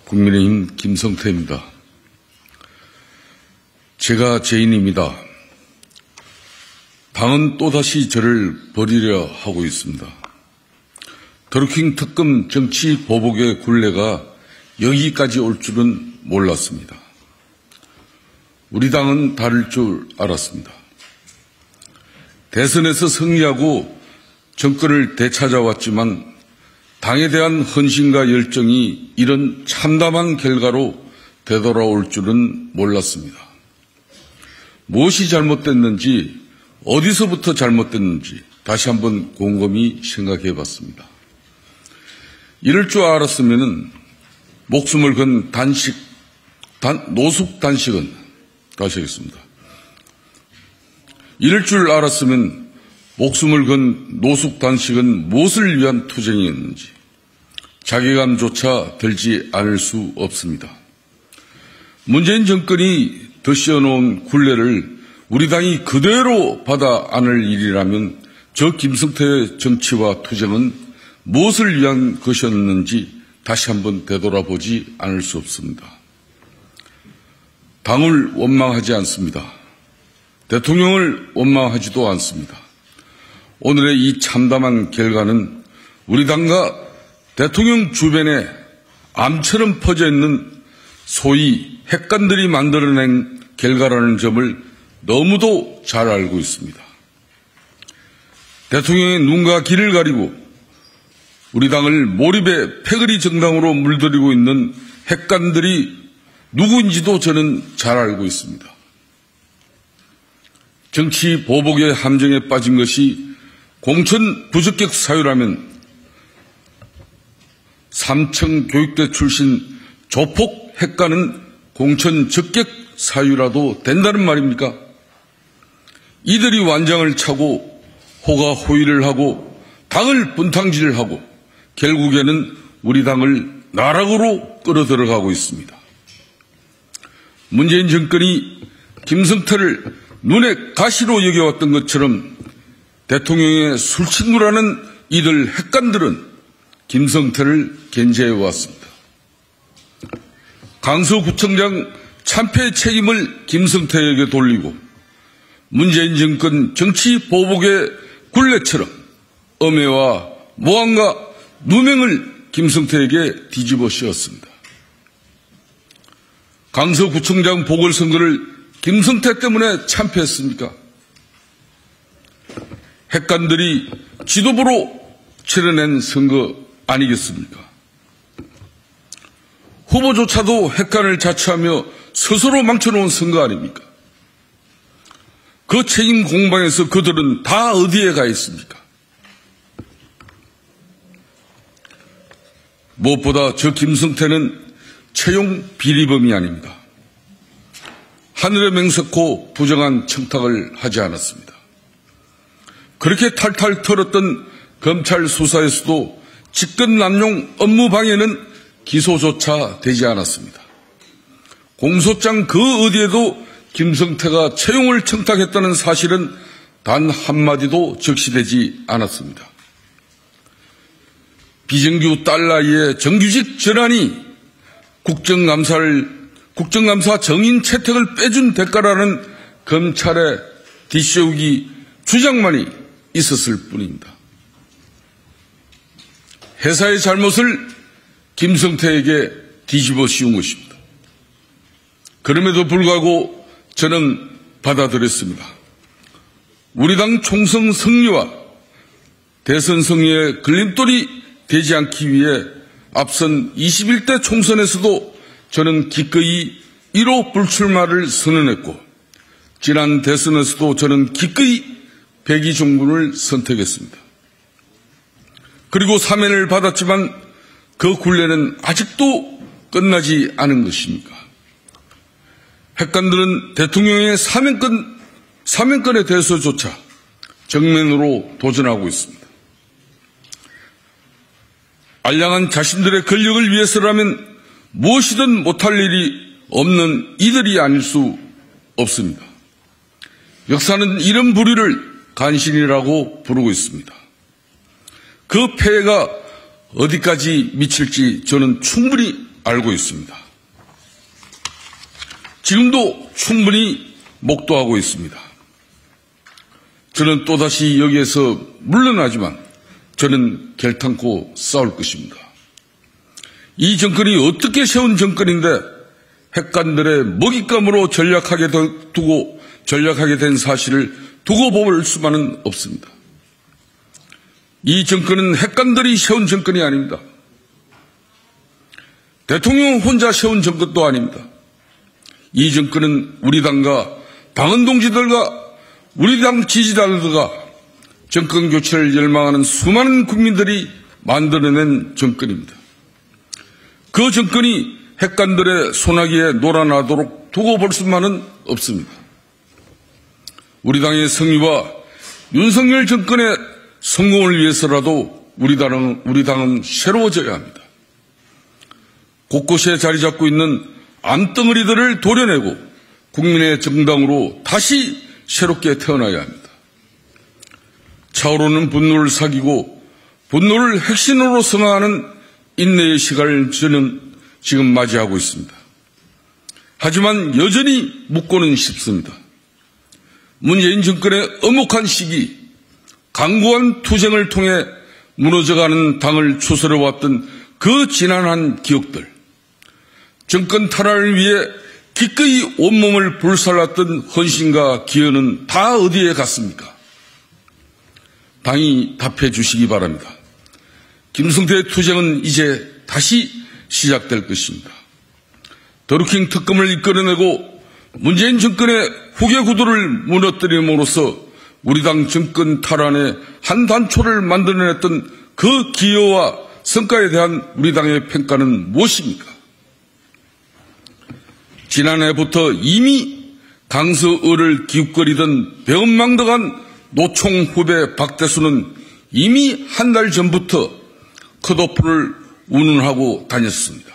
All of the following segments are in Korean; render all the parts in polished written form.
국민의힘 김성태입니다. 제가 죄인입니다. 당은 또다시 저를 버리려 하고 있습니다. 드루킹 특검 정치 보복의 굴레가 여기까지 올 줄은 몰랐습니다. 우리 당은 다를 줄 알았습니다. 대선에서 승리하고 정권을 되찾아왔지만 당에 대한 헌신과 열정이 이런 참담한 결과로 되돌아올 줄은 몰랐습니다. 무엇이 잘못됐는지, 어디서부터 잘못됐는지 다시 한번 곰곰이 생각해 봤습니다. 이럴 줄 알았으면 목숨을 건 노숙 단식은, 다시 하겠습니다. 이럴 줄 알았으면 목숨을 건 노숙 단식은 무엇을 위한 투쟁이었는지 자괴감조차 들지 않을 수 없습니다. 문재인 정권이 덧씌워놓은 굴레를 우리 당이 그대로 받아 안을 일이라면 저 김성태의 정치와 투쟁은 무엇을 위한 것이었는지 다시 한번 되돌아보지 않을 수 없습니다. 당을 원망하지 않습니다. 대통령을 원망하지도 않습니다. 오늘의 이 참담한 결과는 우리 당과 대통령 주변에 암처럼 퍼져 있는 소위 핵관들이 만들어낸 결과라는 점을 너무도 잘 알고 있습니다. 대통령의 눈과 귀를 가리고 우리 당을 몰입의 패거리 정당으로 물들이고 있는 핵관들이 누구인지도 저는 잘 알고 있습니다. 정치 보복의 함정에 빠진 것이 공천 부적격 사유라면 삼청 교육대 출신 조폭 핵관은 공천 적격 사유라도 된다는 말입니까? 이들이 완장을 차고 호가호위를 하고 당을 분탕질하고 결국에는 우리 당을 나락으로 끌어들어가고 있습니다. 문재인 정권이 김성태를 눈에 가시로 여겨왔던 것처럼 대통령의 술친구라는 이들 핵관들은 김성태를 견제해왔습니다. 강서구청장 참패 책임을 김성태에게 돌리고 문재인 정권 정치 보복의 굴레처럼 엄해와 모함과 누명을 김성태에게 뒤집어 씌웠습니다. 강서구청장 보궐선거를 김성태 때문에 참패했습니까? 핵관들이 지도부로 치러낸 선거 아니겠습니까? 후보조차도 핵관을 자처하며 스스로 망쳐놓은 선거 아닙니까? 그 책임 공방에서 그들은 다 어디에 가 있습니까? 무엇보다 저 김성태는 채용 비리범이 아닙니다. 하늘의 맹세코 부정한 청탁을 하지 않았습니다. 그렇게 탈탈 털었던 검찰 수사에서도 직권 남용 업무 방해는 기소조차 되지 않았습니다. 공소장 그 어디에도 김성태가 채용을 청탁했다는 사실은 단 한마디도 적시되지 않았습니다. 비정규 딸 나이에 정규직 전환이 국정감사 정인 채택을 빼준 대가라는 검찰의 뒷세우기 주장만이 있었을 뿐입니다. 회사의 잘못을 김성태에게 뒤집어 씌운 것입니다. 그럼에도 불구하고 저는 받아들였습니다. 우리 당 총선 승리와 대선 승리에 걸림돌이 되지 않기 위해 앞선 21대 총선에서도 저는 기꺼이 1호 불출마를 선언했고 지난 대선에서도 저는 기꺼이 백의종군을 선택했습니다. 그리고 사면을 받았지만 그 굴레는 아직도 끝나지 않은 것입니까? 핵관들은 대통령의 사면권에 대해서조차 정면으로 도전하고 있습니다. 알량한 자신들의 권력을 위해서라면 무엇이든 못할 일이 없는 이들이 아닐 수 없습니다. 역사는 이런 부류를 간신이라고 부르고 있습니다. 그 폐해가 어디까지 미칠지 저는 충분히 알고 있습니다. 지금도 충분히 목도하고 있습니다. 저는 또다시 여기에서 물러나지만 저는 결탄코 싸울 것입니다. 이 정권이 어떻게 세운 정권인데 핵관들의 먹잇감으로 전략하게 된 사실을 두고 볼 수만은 없습니다. 이 정권은 핵관들이 세운 정권이 아닙니다. 대통령 혼자 세운 정권도 아닙니다. 이 정권은 우리 당과 당원 동지들과 우리 당 지지자들과 정권 교체를 열망하는 수많은 국민들이 만들어낸 정권입니다. 그 정권이 핵관들의 소나기에 놀아나도록 두고 볼 수만은 없습니다. 우리 당의 승리와 윤석열 정권의 성공을 위해서라도 우리 당은 새로워져야 합니다. 곳곳에 자리 잡고 있는 암덩어리들을 도려내고 국민의 정당으로 다시 새롭게 태어나야 합니다. 차오르는 분노를 사귀고 분노를 핵심으로 성화하는 인내의 시간을 저는 지금 맞이하고 있습니다. 하지만 여전히 묻고는 싶습니다. 문재인 정권의 엄혹한 시기, 강고한 투쟁을 통해 무너져가는 당을 추스려왔던 그 지난한 기억들, 정권 탈환을 위해 기꺼이 온몸을 불살랐던 헌신과 기여는 다 어디에 갔습니까? 당이 답해 주시기 바랍니다. 김성태의 투쟁은 이제 다시 시작될 것입니다. 더루킹 특검을 이끌어내고 문재인 정권의 후계 구도를 무너뜨림으로써 우리 당 정권 탈환의 한 단초를 만들어냈던 그 기여와 성과에 대한 우리 당의 평가는 무엇입니까? 지난해부터 이미 강서을을 기웃거리던 배은망덕한 노총 후배 박대수는 이미 한 달 전부터 컷오프를 운운하고 다녔습니다.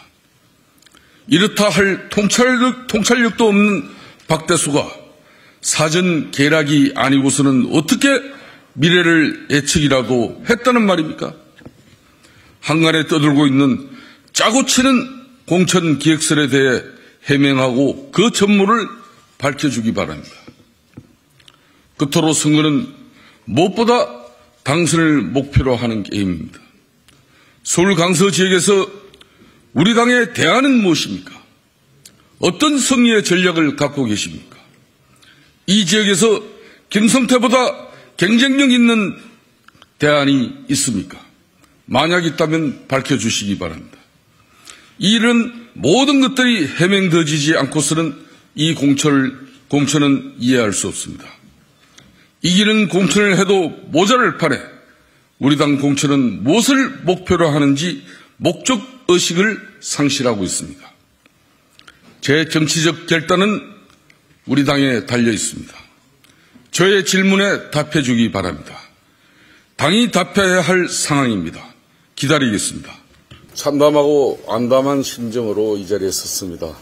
이렇다 할 통찰력도 없는 박대수가 사전 계략이 아니고서는 어떻게 미래를 예측이라도 했다는 말입니까? 한간에 떠들고 있는 짜고 치는 공천 기획설에 대해 해명하고 그 전모를 밝혀주기 바랍니다. 끝으로 선거는 무엇보다 당선을 목표로 하는 게임입니다. 서울 강서 지역에서 우리 당의 대안은 무엇입니까? 어떤 승리의 전략을 갖고 계십니까? 이 지역에서 김성태보다 경쟁력 있는 대안이 있습니까? 만약 있다면 밝혀주시기 바랍니다. 이 일은 모든 것들이 해명되지 않고서는 이 공천은 이해할 수 없습니다. 이기는 공천을 해도 모자랄 판에 우리 당 공천은 무엇을 목표로 하는지 목적의식을 상실하고 있습니다. 제 정치적 결단은 우리 당에 달려 있습니다. 저의 질문에 답해 주기 바랍니다. 당이 답해야 할 상황입니다. 기다리겠습니다. 참담하고 암담한 심정으로 이 자리에 섰습니다.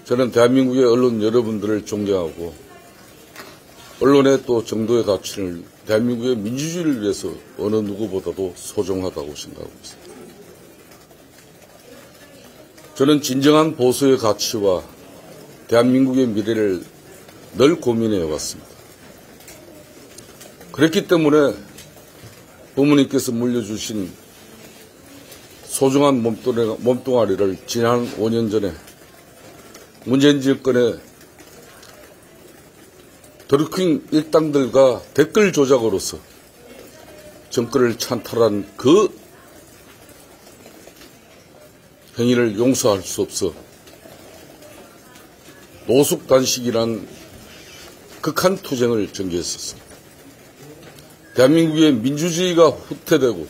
저는 대한민국의 언론 여러분들을 존경하고 언론의 또 정도의 가치를 대한민국의 민주주의를 위해서 어느 누구보다도 소중하다고 생각하고 있습니다. 저는 진정한 보수의 가치와 대한민국의 미래를 늘 고민해 왔습니다. 그렇기 때문에 부모님께서 물려주신 소중한 몸뚱아리를 지난 5년 전에 문재인 정권의 드루킹 일당들과 댓글 조작으로서 정권을 찬탈한 그 행위를 용서할 수 없어 노숙단식이란 극한 투쟁을 전개했었습니다. 대한민국의 민주주의가 후퇴되고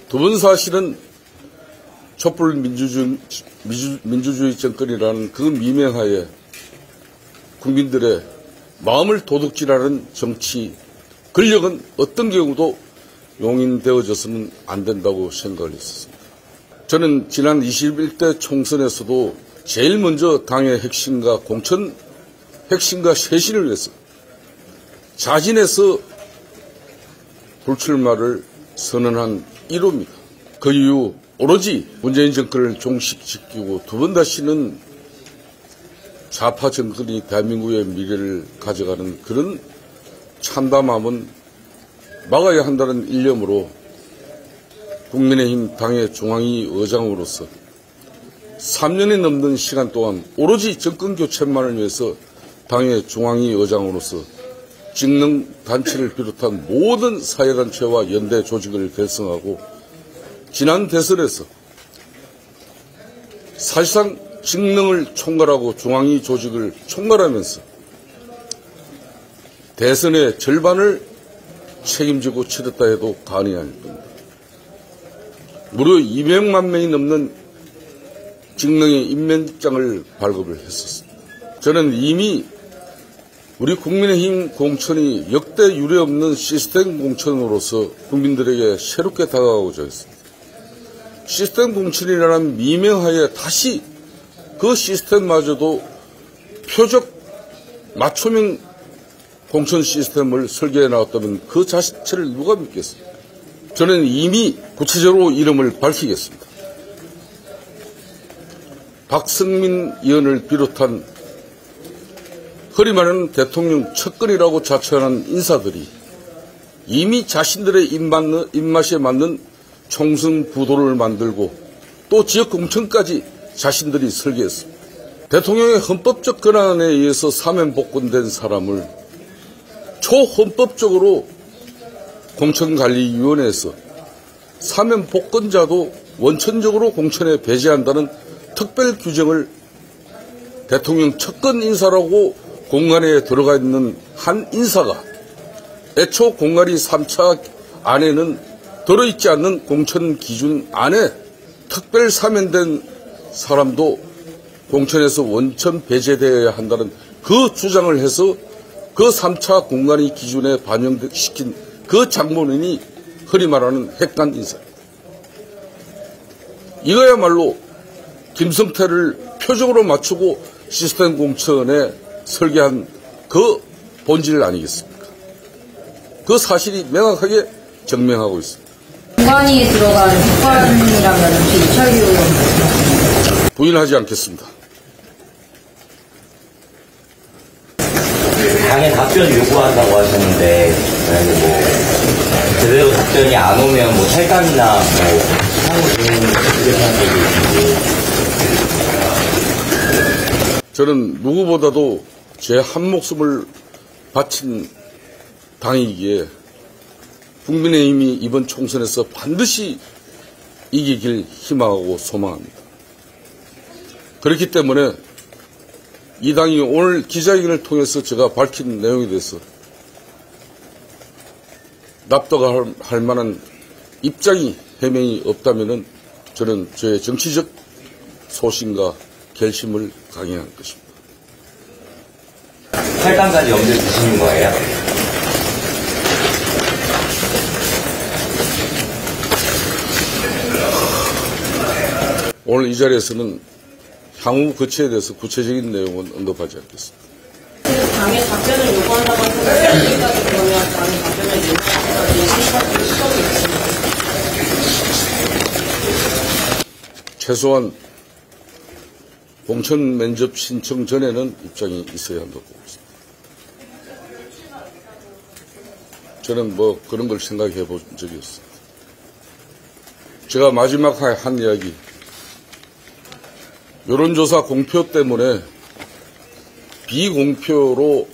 두 번 사실은 촛불 민주주의 정권이라는 그 미명하에 국민들의 마음을 도둑질하는 정치 권력은 어떤 경우도 용인되어져서는 안 된다고 생각을 했었습니다. 저는 지난 21대 총선에서도 제일 먼저 당의 핵심과 공천 핵심과 쇄신을 위해서 자진해서 불출마를 선언한 1호입니다. 그 이후 오로지 문재인 정권을 종식시키고 두 번 다시는 좌파 정권이 대한민국의 미래를 가져가는 그런 참담함은 막아야 한다는 일념으로 국민의힘 당의 중앙위 의장으로서 3년이 넘는 시간 동안 오로지 정권 교체만을 위해서 당의 중앙위 의장으로서 직능단체를 비롯한 모든 사회단체와 연대 조직을 결성하고 지난 대선에서 사실상 직능을 총괄하고 중앙위 조직을 총괄하면서 대선의 절반을 책임지고 치렀다 해도 과언이 아닐 겁니다. 무려 200만 명이 넘는 직능의 임명장을 발급을 했었습니다. 저는 이미 우리 국민의힘 공천이 역대 유례없는 시스템 공천으로서 국민들에게 새롭게 다가가고자 했습니다. 시스템 공천이라는 미명하에 다시 그 시스템마저도 표적 맞춤형 공천 시스템을 설계해 나왔다면 그 자체를 누가 믿겠습니까? 저는 이미 구체적으로 이름을 밝히겠습니다. 박성민 의원을 비롯한 허리 마른 대통령 측근이라고 자처하는 인사들이 이미 자신들의 입맛에 맞는 총선 부도를 만들고 또 지역 공천까지 자신들이 설계했습니다. 대통령의 헌법적 권한에 의해서 사면복권된 사람을 초헌법적으로 공천관리위원회에서 사면복권자도 원천적으로 공천에 배제한다는 특별 규정을 대통령 측근 인사라고 공간에 들어가 있는 한 인사가 애초 공관위 3차 안에는 들어있지 않는 공천 기준 안에 특별 사면된 사람도 공천에서 원천 배제되어야 한다는 그 주장을 해서 그 3차 공관위 기준에 반영시킨 그 장본인이 흔히 말하는 핵관 인사입니다. 이거야말로 김성태를 표적으로 맞추고 시스템 공천에 설계한 그 본질 아니겠습니까? 그 사실이 명확하게 증명하고 있습니다. 공관위에 들어간 핵관이라면 혹시 이철규 의원 부인하지 않겠습니다. 당의 답변 요구한다고 하셨는데 만약에 제대로 답변이 안 오면 탈감이나 향후 계획이 있는지. 저는 누구보다도 제 한 목숨을 바친 당이기에 국민의힘이 이번 총선에서 반드시 이기길 희망하고 소망합니다. 그렇기 때문에 이 당이 오늘 기자회견을 통해서 제가 밝힌 내용에 대해서 납득할 만한 입장이 해명이 없다면 저는 저의 정치적 소신과 결심을 강행할 것입니다. 8강까지 염두에 두시는 거예요? 오늘 이 자리에서는 향후 거치에 대해서 구체적인 내용은 언급하지 않겠습니다. 당의 답변을 요구한다고 하셨는데 여기까지 그러면 당의 답변을 요구하기까지 시점이 있습니다. 최소한 공천 면접 신청 전에는 입장이 있어야 한다고 보고 있습니다. 저는 그런 걸 생각해 본 적이 없습니다. 제가 마지막에 한 이야기, 여론조사 공표 때문에 비공표로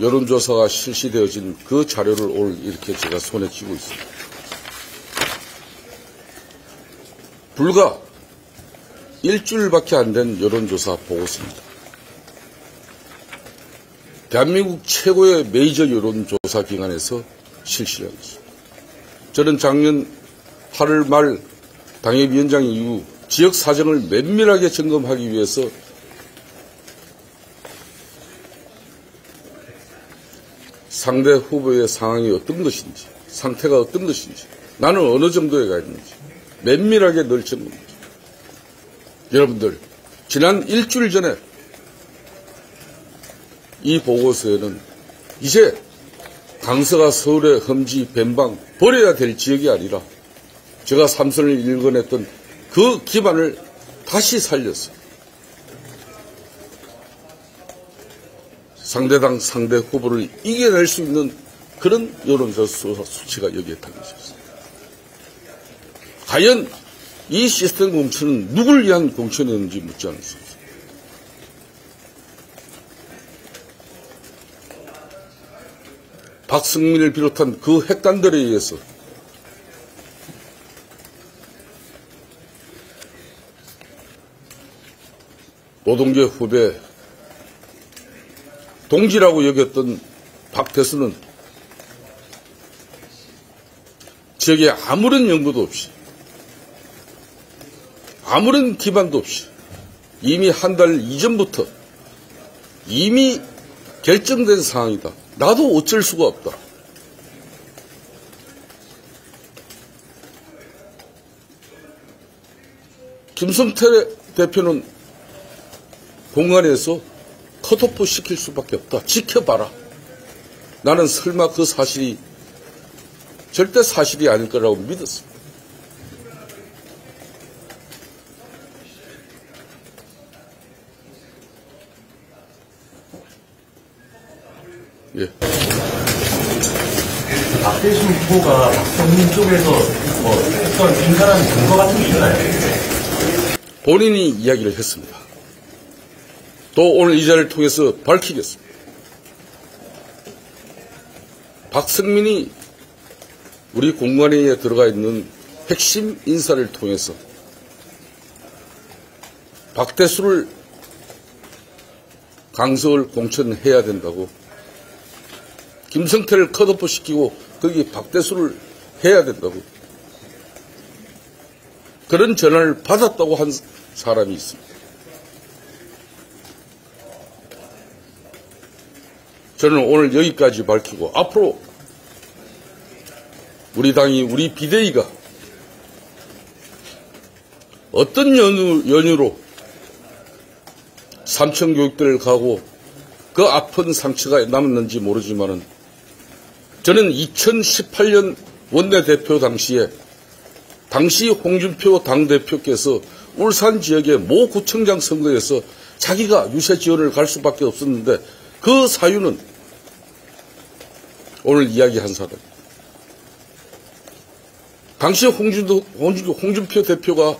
여론조사가 실시되어진 그 자료를 오늘 이렇게 제가 손에 쥐고 있습니다. 불과 일주일밖에 안 된 여론조사 보고서입니다. 대한민국 최고의 메이저 여론조사 기관에서 실시를 한 것입니다. 저는 작년 8월 말 당협위원장 이후 지역 사정을 면밀하게 점검하기 위해서 상대 후보의 상황이 어떤 것인지, 상태가 어떤 것인지, 나는 어느 정도에 가 있는지 면밀하게 늘 점검합니다. 여러분들, 지난 일주일 전에 이 보고서에는 이제 강서가 서울의 험지, 변방, 버려야 될 지역이 아니라 제가 삼선을 일궈냈던 그 기반을 다시 살렸어요. 상대당 상대 후보를 이겨낼 수 있는 그런 여론조사 수치가 여기에 담겨있습니다. 과연 이 시스템 공천은 누굴 위한 공천이었는지 묻지 않을 수 없습니다. 박승민을 비롯한 그 핵단들에 의해서 노동계 후배 동지라고 여겼던 박태수는 지역에 아무런 연구도 없이 아무런 기반도 없이 이미 한 달 이전부터 이미 결정된 상황이다. 나도 어쩔 수가 없다. 김성태 대표는 공간에서 컷오프 시킬 수밖에 없다. 지켜봐라. 나는 설마 그 사실이 절대 사실이 아닐 거라고 믿었습니다. 예. 박대수 후보가 박성민 쪽에서 어떤 민감한 증거 같은 게 있나요? 본인이 이야기를 했습니다. 또 오늘 이 자리를 통해서 밝히겠습니다. 박성민이 우리 공관회의에 들어가 있는 핵심 인사를 통해서 박대수를 강서를 공천해야 된다고, 김성태를 컷오프 시키고 거기 박대수를 해야 된다고, 그런 전화를 받았다고 한 사람이 있습니다. 저는 오늘 여기까지 밝히고, 앞으로 우리 당이, 우리 비대위가 어떤 연유로 삼청교육대를 가고 그 아픈 상처가 남았는지 모르지만은, 저는 2018년 원내대표 당시에 당시 홍준표 당대표께서 울산 지역의 모 구청장 선거에서 자기가 유세 지원을 갈 수밖에 없었는데, 그 사유는 오늘 이야기한 사람, 당시 홍준표 대표가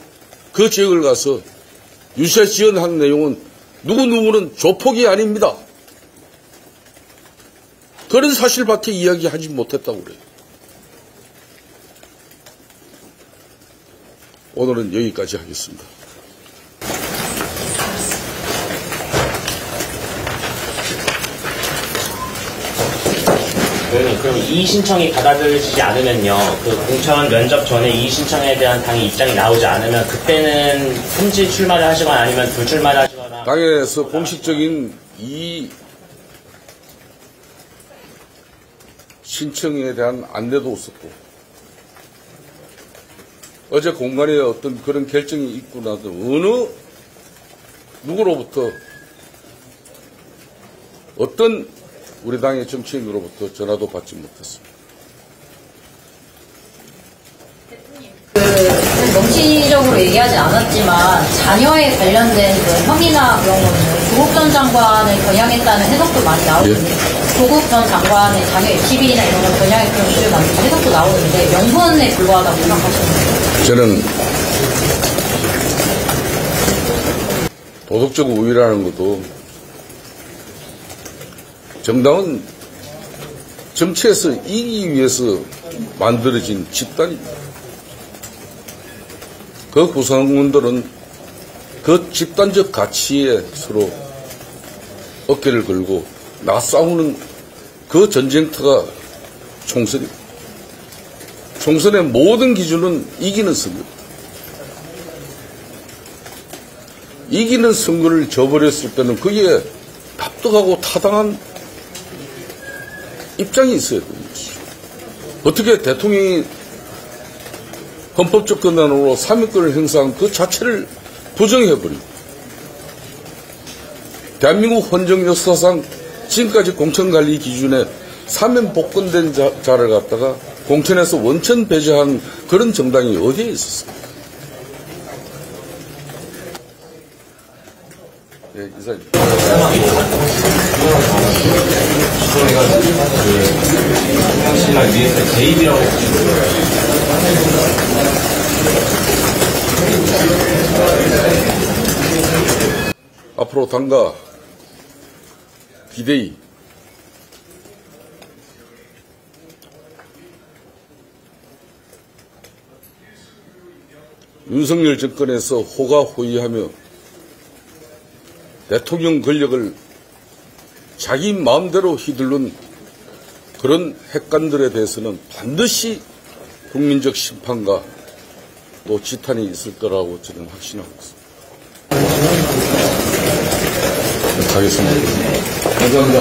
그 지역을 가서 유세 지원한 내용은 누구누구는 조폭이 아닙니다. 그런 사실밖에 이야기하지 못했다고 그래요. 오늘은 여기까지 하겠습니다. 그럼 이의 신청이 받아들여지지 않으면요, 그 공천 면접 전에 이의 신청에 대한 당의 입장이 나오지 않으면 그때는 흠지 출마를 하시거나 아니면 불출마를 하시거나. 당에서 공식적인 이의 신청에 대한 안내도 없었고, 어제 공간에 어떤 그런 결정이 있고 나서 어느 누구로부터 어떤 우리 당의 정치인으로부터 전화도 받지 못했습니다. 정치적으로 얘기하지 않았지만 자녀에 관련된 그 혐의나 그런 거는 조국 전 장관을 겨냥했다는 해석도 많이 나오는데, 조국 전 장관의 자녀 입시비리나 이런 걸 겨냥했던 이슈를 만든 해석도 나오는데 명분에 불과하다고 생각하시나요? 저는 도덕적 우위라는 것도, 정당은 정치에서 이기기 위해서 만들어진 집단입니다. 그 구성원들은 그 집단적 가치에 서로 어깨를 걸고 맞싸우는 그 전쟁터가 총선입니다. 총선의 모든 기준은 이기는 선거입니다. 이기는 선거를 져버렸을 때는 거기에 납득하고 타당한 입장이 있어야 됩니다. 어떻게 대통령이 헌법적 권한으로 사면권을 행사한 그 자체를 부정해버리고, 대한민국 헌정 역사상 지금까지 공천관리 기준에 사면 복권된 자를 갖다가 공천에서 원천 배제한 그런 정당이 어디에 있었습니까? 예, 이사님. 대통령실을 위해서 개입이라고 앞으로 당과 기대히 윤석열 정권에서 호가호위하며 대통령 권력을 자기 마음대로 휘두른 그런 핵관들에 대해서는 반드시 국민적 심판과 또 지탄이 있을 거라고 저는 확신하고 있습니다. 가겠습니다. 감사합니다.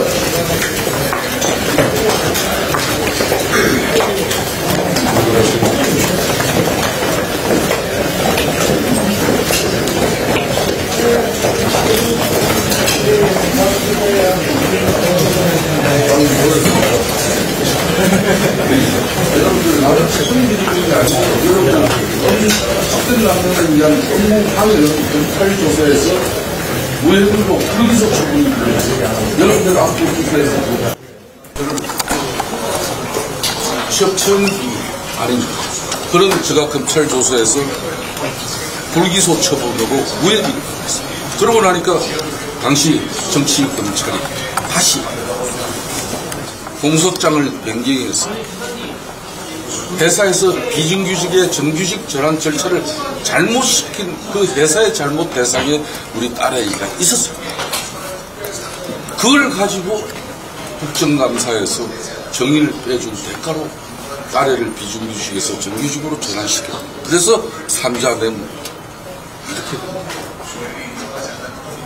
여러분들 나를 책임지는 게 아니고 여러분들 학생 남녀를 위한 업무 방해를 검찰 조사에서 무혐의로 불기소 처분이 되었어요. 여러분들 앞으로 기사에서 협청이 아닙니다. 그런 제가 검찰 조사에서 불기소 처분으로 무혐의를 받았습니다. 그러고 나니까 당시 정치 검찰이 다시 공소장을 변경해서 회사에서 비정규직의 정규직 전환 절차를 잘못시킨 그 회사의 잘못 대상에 우리 딸아이가 있었습니다. 그걸 가지고 국정감사에서 정의를 빼준 대가로 딸애를 비정규직에서 정규직으로 전환시켰다. 그래서 3자 뇌물 이렇게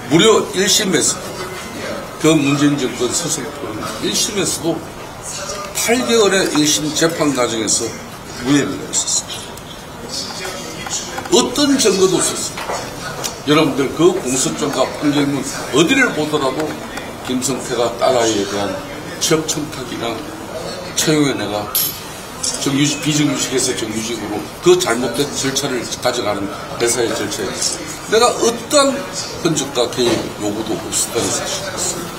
무려 1심에서 그 문재인 정권 서슬프는 1심에서도 8개월의 1심 재판 과정에서 무혐의가 있었습니다. 어떤 증거도 없었습니다. 여러분들 그 공소장과 판결문 어디를 보더라도 김성태가 딸아이에 대한 취업 청탁이나 채용에 내가 정규직, 비정규직에서 정규직으로 그 잘못된 절차를 가져가는 회사의 절차에 있어 내가 어떠한 흔적과 개입 요구도 없었다는 사실이었습니다.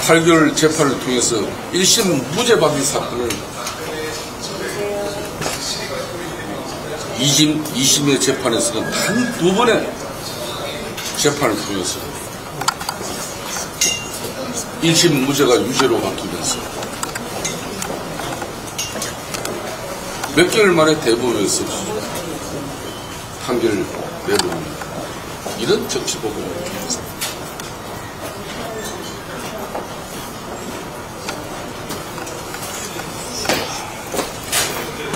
(8) 8개월 재판을 통해서 1심 무죄 받은 사건을 2심의 재판에서는 한두 번의 재판을 통해서 1심 무죄가 유죄로 바뀌면서 몇 개월 만에 대법원에서 판결을 내놓는 이런 정치법을 했습니다.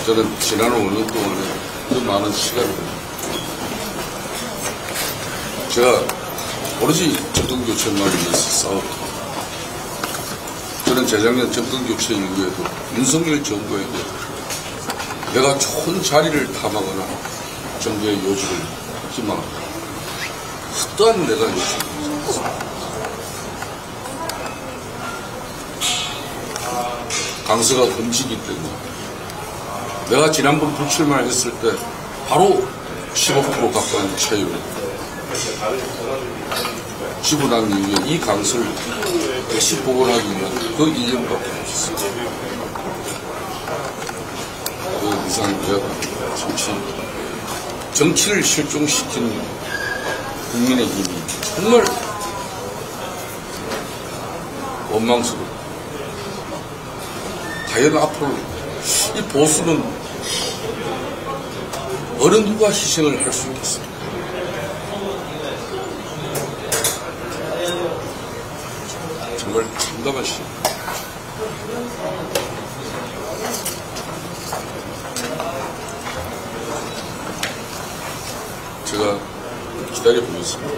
저는 지난 5년 동안에 그 많은 시간을 제가 오로지 정권교체만을 위해서 싸웠고 저는 재작년 정권교체 이후에도 윤석열 정부에게 내가 좋은 자리를 탐하거나 정부의 요직을 희망합니다. 또한 내가 요청을 했습니다. 강서가 금지기 때문에 내가 지난번 불출마를 했을 때 바로 15% 가까운 차이로 지고 난 이후에 이 강서를 다시 복원하기 위한 그 1년밖에 없었습니다. 그 이상 내가 정치를 실종시킨 국민의힘이 정말 원망스럽고 과연 앞으로 이 보수는 어느 누가 희생을 할 수 있겠습니까? 정말 참담한 시간. 제가 기다려보겠습니다.